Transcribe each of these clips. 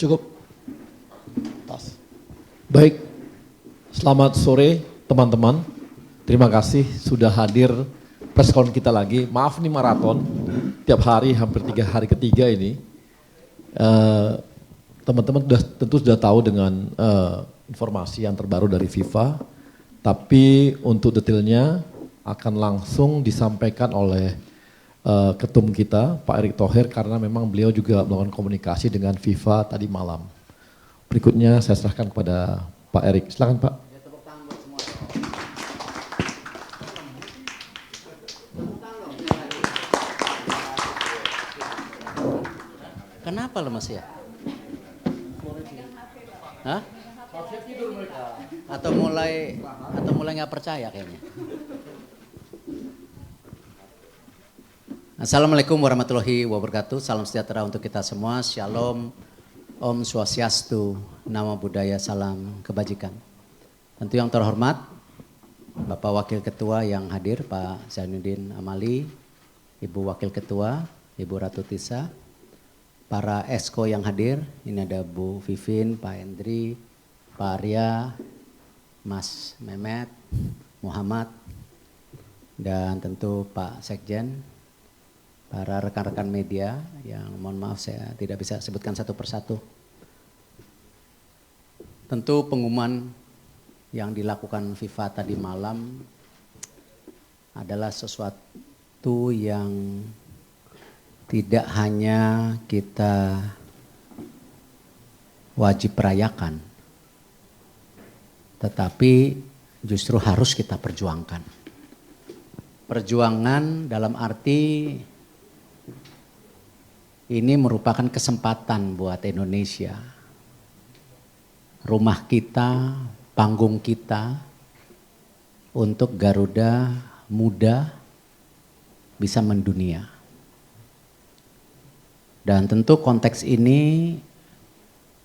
Cukup. Tas. Baik, selamat sore teman-teman. Terima kasih sudah hadir preskon kita lagi. Maaf nih maraton, tiap hari hampir 3 hari ketiga ini. Teman-teman tentu sudah tahu dengan informasi yang terbaru dari FIFA. Tapi untuk detailnya akan langsung disampaikan oleh ketum kita, Pak Erick Thohir, karena memang beliau juga melakukan komunikasi dengan FIFA tadi malam. Berikutnya saya serahkan kepada Pak Erick. Silakan Pak. Kenapa lemes ya? Hah? Atau mulai nggak percaya kayaknya. Assalamualaikum warahmatullahi wabarakatuh. Salam sejahtera untuk kita semua. Shalom, Om Swastiastu, Namo Buddhaya, salam kebajikan. Tentu yang terhormat Bapak Wakil Ketua yang hadir, Pak Zainuddin Amali, Ibu Wakil Ketua, Ibu Ratu Tisa, para esko yang hadir, ini ada Bu Vivin, Pak Hendri, Pak Arya, Mas Mehmet, Muhammad, dan tentu Pak Sekjen, para rekan-rekan media yang mohon maaf saya tidak bisa sebutkan satu persatu. Tentu pengumuman yang dilakukan FIFA tadi malam adalah sesuatu yang tidak hanya kita wajib rayakan, tetapi justru harus kita perjuangkan. Perjuangan dalam arti ini merupakan kesempatan buat Indonesia. Rumah kita, panggung kita untuk Garuda Muda bisa mendunia. Dan tentu konteks ini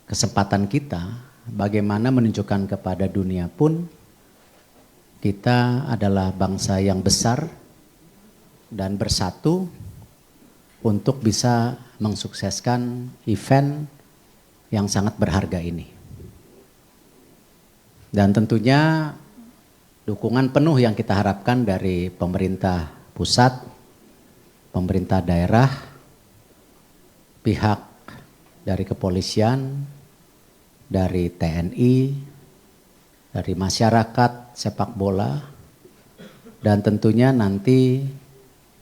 kesempatan kita bagaimana menunjukkan kepada dunia pun kita adalah bangsa yang besar dan bersatu untuk bisa mensukseskan event yang sangat berharga ini. Dan tentunya dukungan penuh yang kita harapkan dari pemerintah pusat, pemerintah daerah, pihak dari kepolisian, dari TNI, dari masyarakat sepak bola, dan tentunya nanti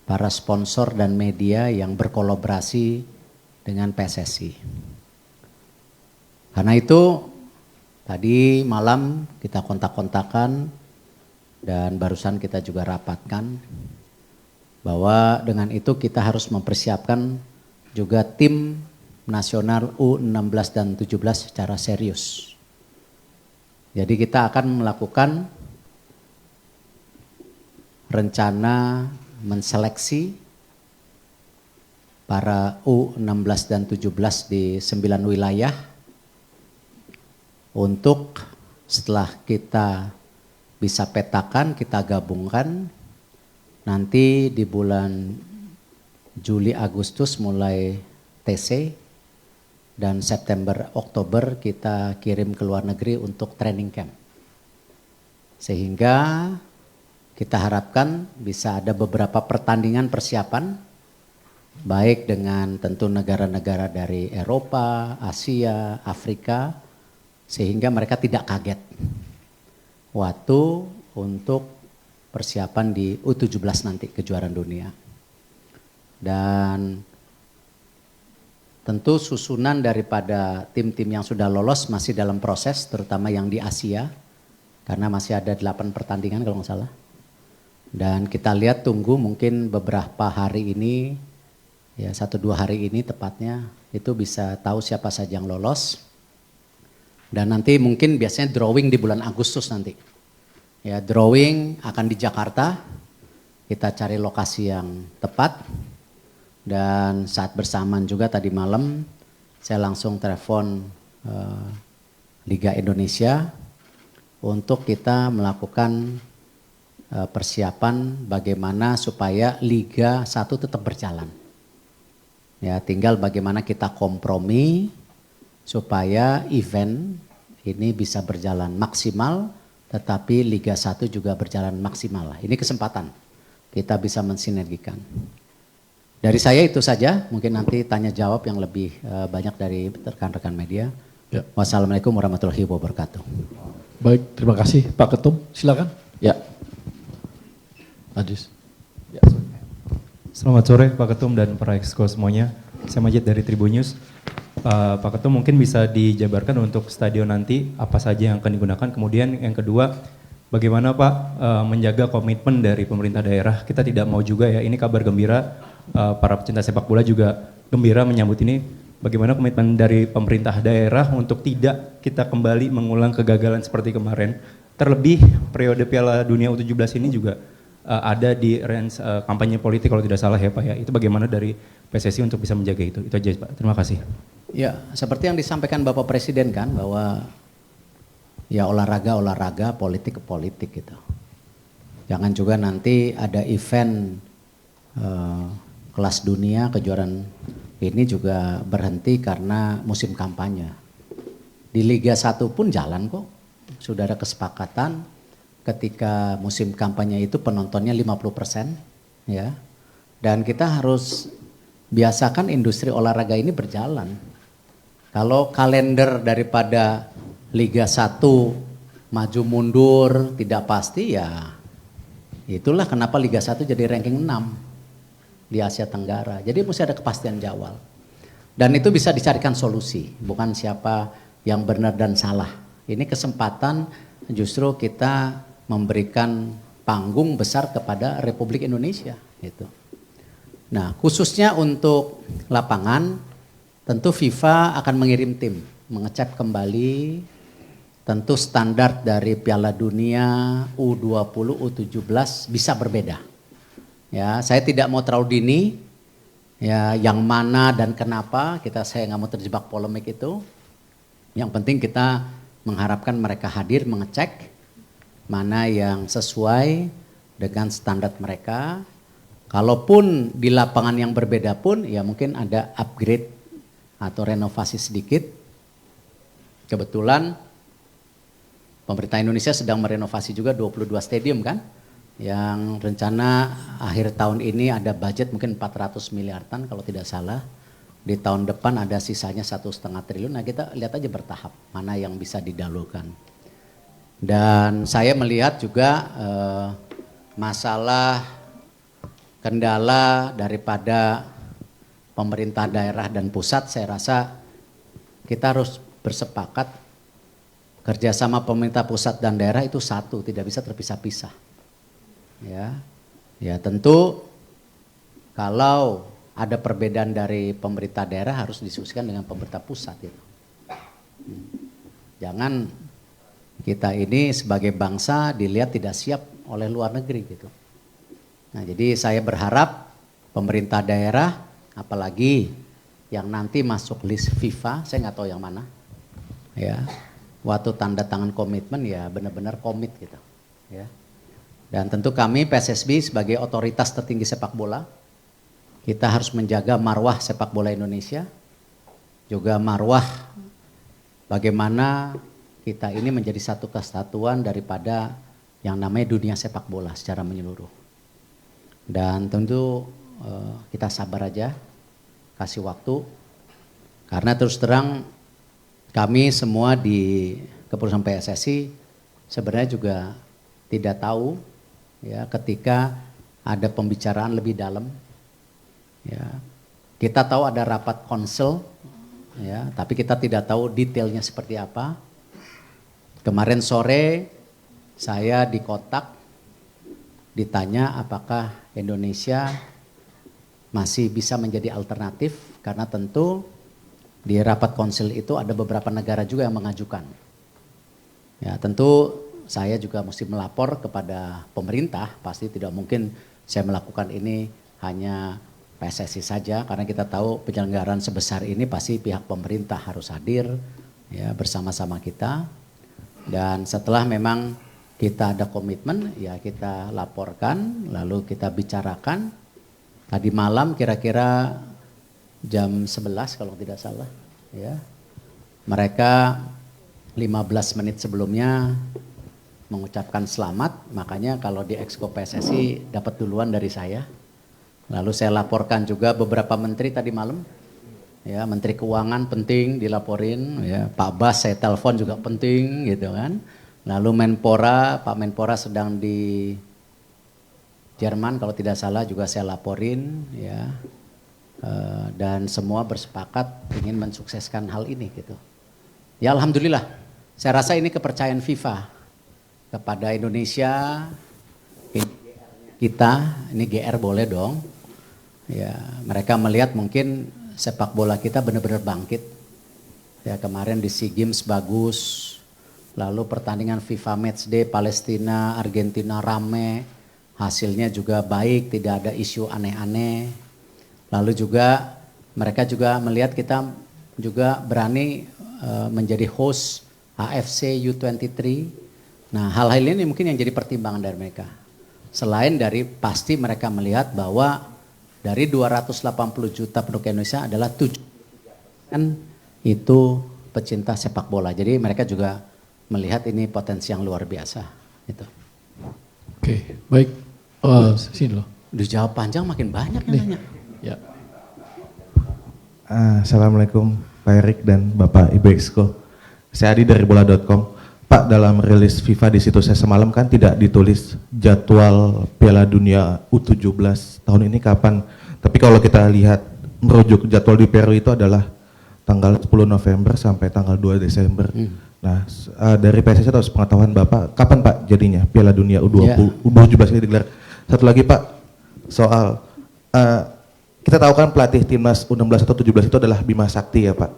para sponsor dan media yang berkolaborasi dengan PSSI. Karena itu tadi malam kita kontak-kontakan dan barusan kita juga rapatkan bahwa dengan itu kita harus mempersiapkan juga tim nasional U16 dan 17 secara serius. Jadi kita akan melakukan rencana menseleksi para U16 dan 17 di 9 wilayah untuk setelah kita bisa petakan, kita gabungkan, nanti di bulan Juli Agustus mulai TC dan September Oktober kita kirim ke luar negeri untuk training camp. Sehingga kita harapkan bisa ada beberapa pertandingan persiapan, baik dengan tentu negara-negara dari Eropa, Asia, Afrika, sehingga mereka tidak kaget waktu untuk persiapan di U17 nanti kejuaraan dunia. Dan tentu susunan daripada tim-tim yang sudah lolos masih dalam proses, terutama yang di Asia, karena masih ada 8 pertandingan kalau nggak salah. Dan kita lihat tunggu mungkin beberapa hari ini, ya 1-2 hari ini tepatnya, itu bisa tahu siapa saja yang lolos. Dan nanti mungkin biasanya drawing di bulan Agustus nanti. Ya drawing akan di Jakarta, kita cari lokasi yang tepat. Dan saat bersamaan juga tadi malam saya langsung telepon Liga Indonesia untuk kita melakukan persiapan bagaimana supaya Liga 1 tetap berjalan. Ya, tinggal bagaimana kita kompromi supaya event ini bisa berjalan maksimal, tetapi Liga 1 juga berjalan maksimal. Ini kesempatan kita bisa mensinergikan. Dari saya itu saja, mungkin nanti tanya jawab yang lebih banyak dari rekan-rekan media. Ya. Wassalamualaikum warahmatullahi wabarakatuh. Baik, terima kasih Pak Ketum. Silakan. Ya. Adis. Ya. Selamat sore Pak Ketum dan para exco semuanya. Saya Majid dari Tribun News. Pak Ketum mungkin bisa dijabarkan untuk stadion nanti apa saja yang akan digunakan. Kemudian yang kedua, bagaimana Pak menjaga komitmen dari pemerintah daerah. Kita tidak mau juga ya, ini kabar gembira, para pecinta sepak bola juga gembira menyambut ini. Bagaimana komitmen dari pemerintah daerah untuk tidak kita kembali mengulang kegagalan seperti kemarin. Terlebih periode Piala Dunia U17 ini juga ada di range kampanye politik kalau tidak salah ya Pak ya. Itu bagaimana dari PSSI untuk bisa menjaga itu? Itu aja Pak, terima kasih. Ya, seperti yang disampaikan Bapak Presiden kan, bahwa ya olahraga, politik ke politik gitu. Jangan juga nanti ada event kelas dunia, kejuaraan ini juga berhenti karena musim kampanye. Di Liga 1 pun jalan kok, sudah ada kesepakatan ketika musim kampanye itu penontonnya 50%, ya. Dan kita harus biasakan industri olahraga ini berjalan. Kalau kalender daripada Liga 1 maju mundur tidak pasti, ya itulah kenapa Liga 1 jadi ranking 6 di Asia Tenggara. Jadi mesti ada kepastian di awal. Dan itu bisa dicarikan solusi, bukan siapa yang benar dan salah. Ini kesempatan justru kita memberikan panggung besar kepada Republik Indonesia gitu. Nah, khususnya untuk lapangan, tentu FIFA akan mengirim tim mengecek kembali tentu standar dari Piala Dunia U20, U17 bisa berbeda. Ya, saya tidak mau terlalu dini, ya yang mana dan kenapa, saya nggak mau terjebak polemik itu. Yang penting kita mengharapkan mereka hadir mengecek mana yang sesuai dengan standar mereka. Kalaupun di lapangan yang berbeda pun, ya mungkin ada upgrade atau renovasi sedikit. Kebetulan pemerintah Indonesia sedang merenovasi juga 22 stadium kan. Yang rencana akhir tahun ini ada budget mungkin 400 miliaran kalau tidak salah. Di tahun depan ada sisanya 1,5 triliun. Nah kita lihat aja bertahap mana yang bisa didahulukan. Dan saya melihat juga masalah kendala daripada pemerintah daerah dan pusat, saya rasa kita harus bersepakat kerjasama pemerintah pusat dan daerah itu satu, tidak bisa terpisah-pisah. Ya tentu kalau ada perbedaan dari pemerintah daerah harus diskusikan dengan pemerintah pusat itu. Jangan kita ini sebagai bangsa dilihat tidak siap oleh luar negeri gitu. Nah jadi saya berharap pemerintah daerah, apalagi yang nanti masuk list FIFA, saya nggak tahu yang mana, ya waktu tanda tangan komitmen ya benar-benar komit gitu, ya. Dan tentu kami PSSB sebagai otoritas tertinggi sepak bola, kita harus menjaga marwah sepak bola Indonesia, juga marwah bagaimana kita ini menjadi satu kesatuan daripada yang namanya dunia sepak bola secara menyeluruh. Dan tentu kita sabar aja, kasih waktu, karena terus terang kami semua di kepengurusan PSSI sebenarnya juga tidak tahu ya ketika ada pembicaraan lebih dalam. Ya, kita tahu ada rapat konsel, ya, tapi kita tidak tahu detailnya seperti apa. Kemarin sore saya di Kotak ditanya apakah Indonesia masih bisa menjadi alternatif, karena tentu di rapat konsel itu ada beberapa negara juga yang mengajukan. Ya, tentu saya juga mesti melapor kepada pemerintah, pasti tidak mungkin saya melakukan ini hanya PSSI saja, karena kita tahu penyelenggaraan sebesar ini pasti pihak pemerintah harus hadir ya bersama-sama kita. Dan setelah memang kita ada komitmen, ya kita laporkan, lalu kita bicarakan. Tadi malam kira-kira jam 11 kalau tidak salah, ya. Mereka 15 menit sebelumnya mengucapkan selamat, makanya kalau di Exco PSSI dapat duluan dari saya. Lalu saya laporkan juga beberapa menteri tadi malam, ya Menteri Keuangan penting dilaporin, ya Pak Bas saya telepon juga penting gitu kan. Lalu Menpora, Pak Menpora sedang di Jerman kalau tidak salah juga saya laporin, ya dan semua bersepakat ingin mensukseskan hal ini gitu. Ya alhamdulillah, saya rasa ini kepercayaan FIFA kepada Indonesia, kita, ini GR boleh dong. Ya, mereka melihat mungkin sepak bola kita benar-benar bangkit. Ya, kemarin di SEA Games bagus. Lalu pertandingan FIFA Matchday Palestina, Argentina rame. Hasilnya juga baik, tidak ada isu aneh-aneh. Lalu juga mereka juga melihat kita juga berani menjadi host AFC U23. Nah, hal-hal ini mungkin yang jadi pertimbangan dari mereka. Selain dari pasti mereka melihat bahwa dari 280 juta penduduk Indonesia adalah 7% itu pecinta sepak bola. Jadi mereka juga melihat ini potensi yang luar biasa. Gitu. Oke, baik. Sini loh. Dijawab panjang makin banyak yang nanya. Ya. Assalamualaikum Pak Erik dan Bapak Ibu Exco. Saya Adi dari bola.com. Pak, dalam rilis FIFA di situs saya semalam kan tidak ditulis jadwal Piala Dunia U17 tahun ini kapan. Tapi kalau kita lihat merujuk jadwal di Peru itu adalah tanggal 10 November sampai tanggal 2 Desember. Nah, dari PSSI atau sepengetahuan Bapak, kapan Pak jadinya Piala Dunia U20, U17 ini digelar? Satu lagi Pak, soal kita tahu kan pelatih timnas U16 atau 17 itu adalah Bima Sakti ya Pak.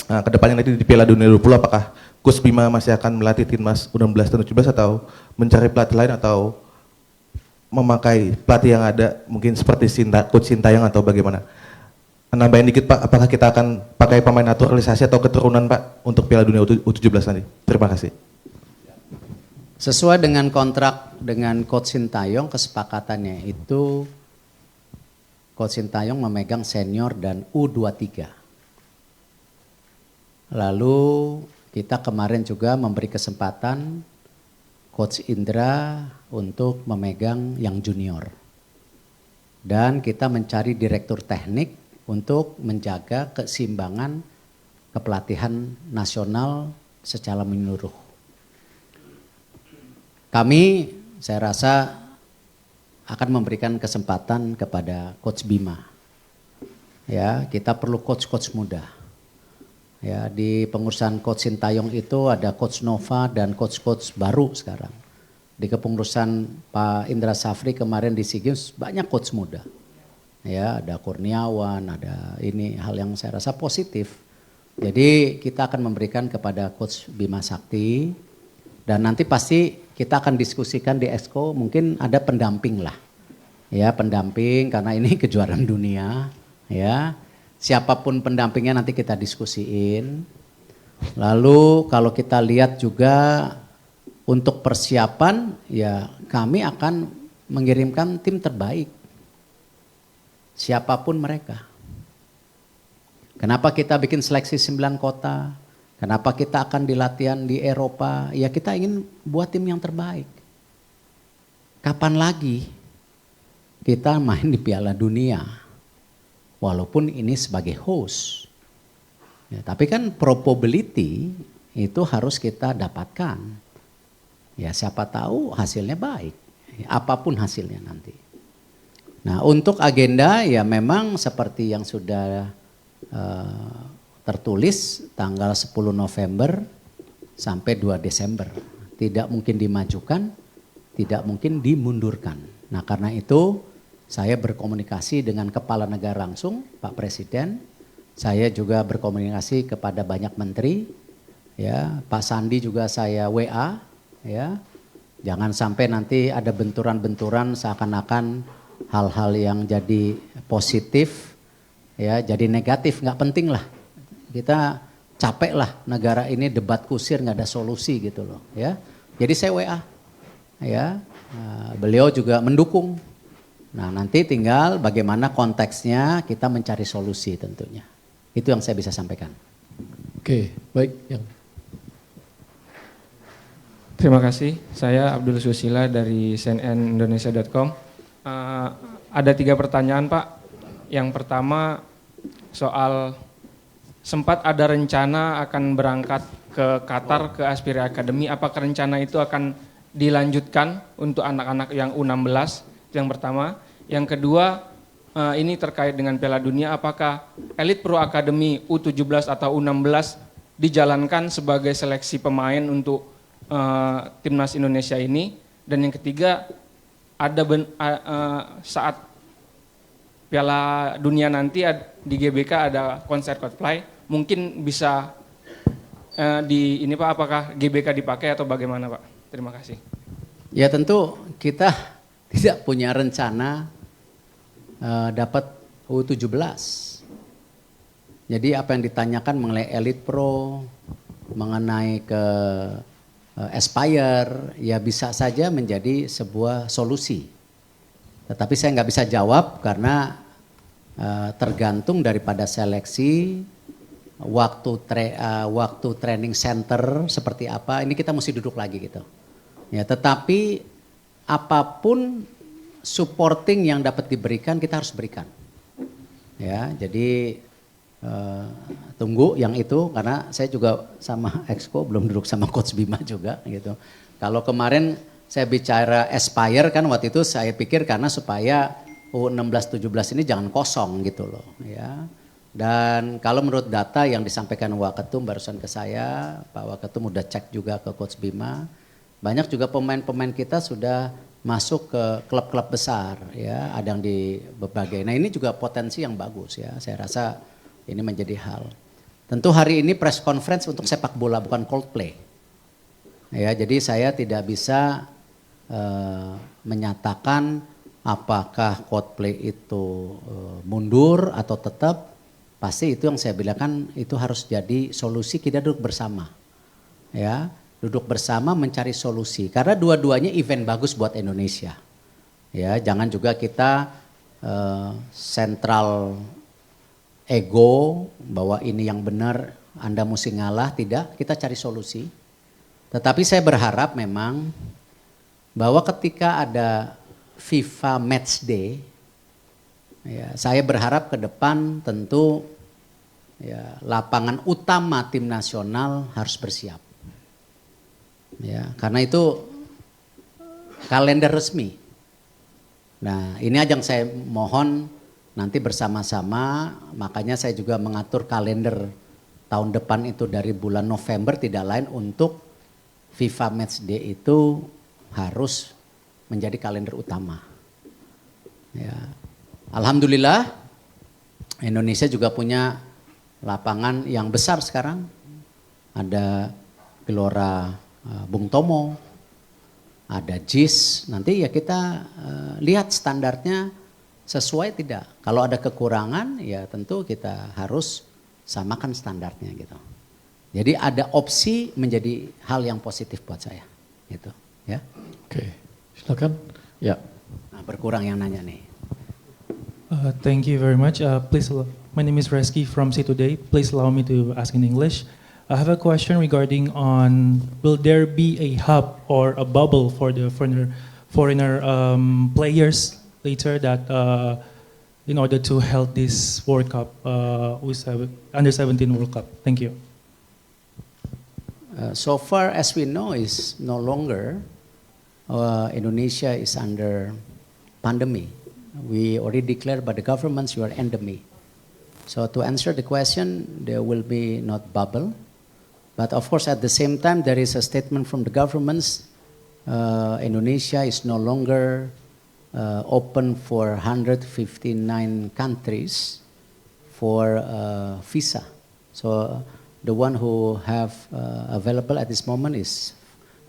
Nah, kedepannya nanti di Piala Dunia 20 apakah Coach Bima masih akan melatih timnas U16 dan U17 atau mencari pelatih lain atau memakai pelatih yang ada mungkin seperti Coach Sintayong atau bagaimana? Nambahin dikit Pak, apakah kita akan pakai pemain naturalisasi atau keturunan Pak untuk Piala Dunia U17 nanti? Terima kasih. Sesuai dengan kontrak dengan Coach Sintayong, kesepakatannya itu Coach Sintayong memegang senior dan U23. Lalu kita kemarin juga memberi kesempatan Coach Indra untuk memegang yang junior. Dan kita mencari direktur teknik untuk menjaga keseimbangan kepelatihan nasional secara menyeluruh. Kami, saya rasa akan memberikan kesempatan kepada Coach Bima. Ya, kita perlu coach-coach muda. Ya, di pengurusan Coach Sintayong itu ada Coach Nova dan coach-coach baru sekarang. Di kepengurusan Pak Indra Safri kemarin di SEA Games banyak coach muda. Ya, ada Kurniawan, ada ini hal yang saya rasa positif. Jadi kita akan memberikan kepada Coach Bima Sakti dan nanti pasti kita akan diskusikan di Exco mungkin ada pendamping lah. Ya, pendamping karena ini kejuaraan dunia, ya. Siapapun pendampingnya nanti kita diskusiin. Lalu kalau kita lihat juga untuk persiapan ya kami akan mengirimkan tim terbaik. Siapapun mereka. Kenapa kita bikin seleksi 9 kota? Kenapa kita akan dilatihan di Eropa? Ya kita ingin buat tim yang terbaik. Kapan lagi kita main di Piala Dunia? Walaupun ini sebagai host. Ya, tapi kan probability itu harus kita dapatkan. Ya siapa tahu hasilnya baik. Ya, apapun hasilnya nanti. Nah untuk agenda ya memang seperti yang sudah tertulis tanggal 10 November sampai 2 Desember. Tidak mungkin dimajukan, tidak mungkin dimundurkan. Nah karena itu saya berkomunikasi dengan kepala negara langsung, Pak Presiden. Saya juga berkomunikasi kepada banyak menteri. Ya, Pak Sandi juga saya WA. Ya, jangan sampai nanti ada benturan-benturan seakan-akan hal-hal yang jadi positif, ya, jadi negatif. Nggak penting lah. Kita capek lah negara ini debat kusir nggak ada solusi gitu loh. Ya, jadi saya WA. Ya, beliau juga mendukung. Nah nanti tinggal bagaimana konteksnya kita mencari solusi tentunya. Itu yang saya bisa sampaikan. Oke. Oke, baik. Yang Terima kasih, saya Abdul Susila dari cnnindonesia.com. Ada 3 pertanyaan Pak. Yang pertama soal sempat ada rencana akan berangkat ke Qatar ke Aspiri Academy. Apakah rencana itu akan dilanjutkan untuk anak-anak yang U16? Itu yang pertama. Yang kedua ini terkait dengan Piala Dunia. Apakah Elite Pro Academy U17 atau U16 dijalankan sebagai seleksi pemain untuk timnas Indonesia ini? Dan yang ketiga, ada saat Piala Dunia nanti di GBK ada konser Coldplay, mungkin bisa ini Pak, apakah GBK dipakai atau bagaimana Pak? Terima kasih. Ya tentu kita tidak punya rencana dapat U17. Jadi apa yang ditanyakan mengenai Elite Pro, mengenai ke Aspire, ya bisa saja menjadi sebuah solusi. Tetapi saya nggak bisa jawab karena tergantung daripada seleksi, waktu training center seperti apa. Ini kita mesti duduk lagi gitu. Ya, tetapi apapun supporting yang dapat diberikan kita harus berikan. Ya, jadi tunggu yang itu karena saya juga sama Exco belum duduk sama Coach Bima juga gitu. Kalau kemarin saya bicara Aspire kan waktu itu saya pikir karena supaya U16 17 ini jangan kosong gitu loh ya. Dan kalau menurut data yang disampaikan Waketum barusan ke saya, Pak Waketum udah cek juga ke Coach Bima, banyak juga pemain-pemain kita sudah masuk ke klub-klub besar ya, ada yang di berbagai. Nah, ini juga potensi yang bagus ya. Saya rasa ini menjadi hal. Tentu hari ini press conference untuk sepak bola bukan Coldplay. Ya, jadi saya tidak bisa menyatakan apakah Coldplay itu mundur atau tetap. Pasti itu yang saya bilang kan itu harus jadi solusi, kita duduk bersama. Ya, duduk bersama mencari solusi karena dua-duanya event bagus buat Indonesia. Ya, jangan juga kita sentral ego bahwa ini yang benar, Anda mesti ngalah, tidak, kita cari solusi. Tetapi saya berharap memang bahwa ketika ada FIFA Match Day, ya, saya berharap ke depan tentu ya, lapangan utama tim nasional harus bersiap. Ya, karena itu kalender resmi. Nah, ini aja yang saya mohon nanti bersama-sama, makanya saya juga mengatur kalender tahun depan itu dari bulan November tidak lain untuk FIFA Match Day itu harus menjadi kalender utama. Ya. Alhamdulillah Indonesia juga punya lapangan yang besar sekarang. Ada Gelora Bung Tomo, ada JIS, nanti ya kita lihat standarnya sesuai tidak. Kalau ada kekurangan ya tentu kita harus samakan standarnya gitu. Jadi ada opsi menjadi hal yang positif buat saya gitu ya. Oke, silakan. Ya. Nah, berkurang yang nanya nih. Thank you very much. My name is Reski from Say Today. Please allow me to ask in English. I have a question regarding on will there be a hub or a bubble for the foreigner players later that in order to help this World Cup, under 17 World Cup? Thank you. So far as we know is no longer Indonesia is under pandemic. We already declared by the governments you are endemic. So to answer the question, there will be not bubble. But of course at the same time there is a statement from the governments, Indonesia is no longer open for 159 countries for visa. So the one who have available at this moment is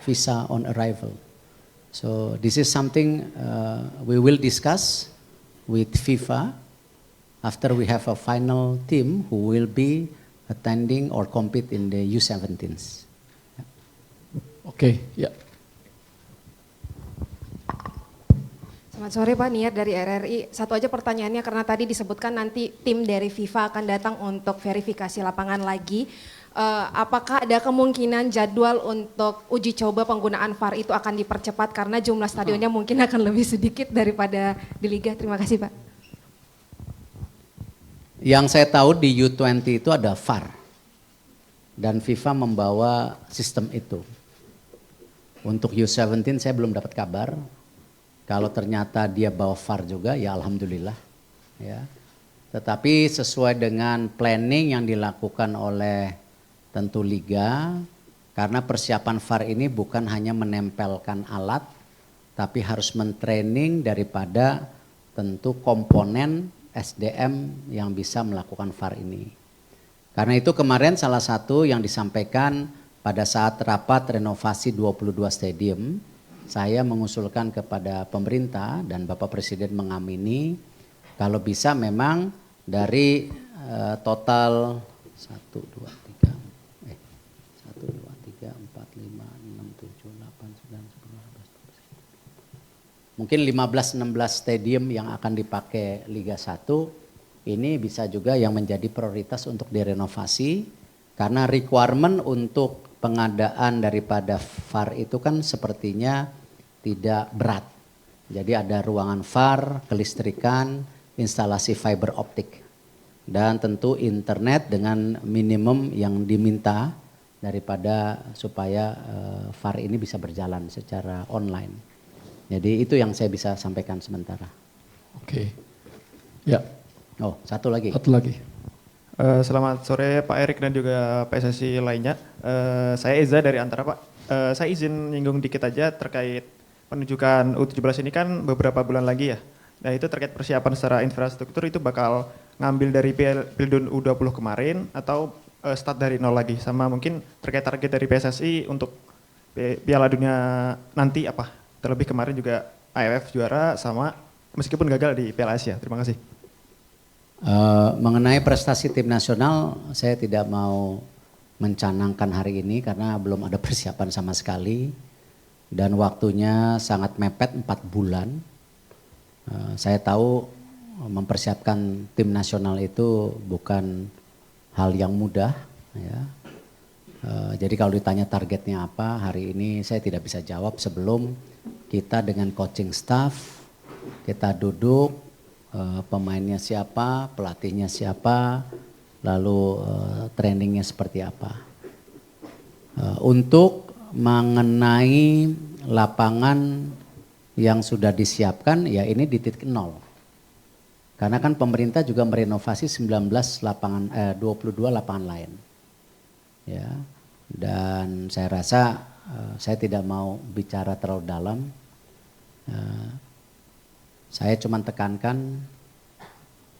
visa on arrival. So this is something we will discuss with FIFA after we have a final team who will be attending or compete in the U17s. Oke, ya. Selamat sore Pak, Niat dari RRI. Satu aja pertanyaannya karena tadi disebutkan nanti tim dari FIFA akan datang untuk verifikasi lapangan lagi. apakah ada kemungkinan jadwal untuk uji coba penggunaan VAR itu akan dipercepat karena jumlah stadionnya mungkin akan lebih sedikit daripada di Liga? Terima kasih Pak. Yang saya tahu di U20 itu ada VAR dan FIFA membawa sistem itu. Untuk U17 saya belum dapat kabar. Kalau ternyata dia bawa VAR juga ya alhamdulillah. Ya. Tetapi sesuai dengan planning yang dilakukan oleh tentu liga, karena persiapan VAR ini bukan hanya menempelkan alat, tapi harus mentraining daripada tentu komponen SDM yang bisa melakukan VAR ini. Karena itu kemarin salah satu yang disampaikan pada saat rapat renovasi 22 stadium, saya mengusulkan kepada pemerintah dan Bapak Presiden mengamini kalau bisa memang dari total 1, 2, 3, 4, 5, 6, 7, 8, 9, 10, 11, 12, mungkin 15-16 stadium yang akan dipakai Liga 1 ini bisa juga yang menjadi prioritas untuk direnovasi karena requirement untuk pengadaan daripada VAR itu kan sepertinya tidak berat. Jadi ada ruangan VAR, kelistrikan, instalasi fiber optik dan tentu internet dengan minimum yang diminta daripada supaya VAR ini bisa berjalan secara online. Jadi itu yang saya bisa sampaikan sementara. Oke. Ya. Oh, satu lagi. Satu lagi. Selamat sore Pak Erik dan juga PSSI lainnya. Saya Eza dari Antara Pak. Saya izin nyinggung dikit aja terkait penunjukan U17 ini kan beberapa bulan lagi ya. Nah itu terkait persiapan secara infrastruktur itu bakal ngambil dari Pildun U20 kemarin atau start dari nol lagi. Sama mungkin terkait target dari PSSI untuk Piala Dunia nanti apa. Terlebih kemarin juga AFF juara sama meskipun gagal di Piala Asia. Terima kasih. Mengenai prestasi tim nasional, saya tidak mau mencanangkan hari ini karena belum ada persiapan sama sekali dan waktunya sangat mepet 4 bulan. Saya tahu mempersiapkan tim nasional itu bukan hal yang mudah. Ya. Jadi kalau ditanya targetnya apa, hari ini saya tidak bisa jawab sebelum kita dengan coaching staff, kita duduk, pemainnya siapa, pelatihnya siapa, lalu trainingnya seperti apa. Untuk mengenai lapangan yang sudah disiapkan, ya ini di titik nol. Karena kan pemerintah juga merenovasi 22 lapangan lain. Ya, dan saya rasa saya tidak mau bicara terlalu dalam. Saya cuma tekankan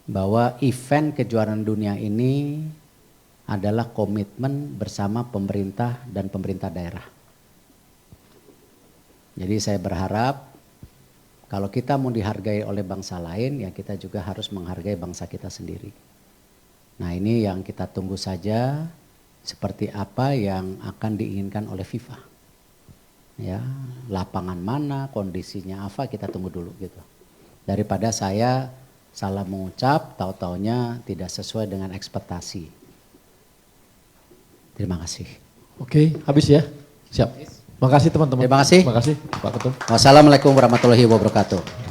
bahwa event kejuaraan dunia ini adalah komitmen bersama pemerintah dan pemerintah daerah. Jadi saya berharap kalau kita mau dihargai oleh bangsa lain, ya kita juga harus menghargai bangsa kita sendiri. Nah ini yang kita tunggu saja seperti apa yang akan diinginkan oleh FIFA. Ya, lapangan mana, kondisinya apa, kita tunggu dulu gitu. Daripada saya salah mengucap, tahu-taunya tidak sesuai dengan ekspektasi. Terima kasih. Oke, habis ya? Siap. Makasih teman-teman. Terima kasih. Makasih Pak Ketum. Wassalamualaikum warahmatullahi wabarakatuh.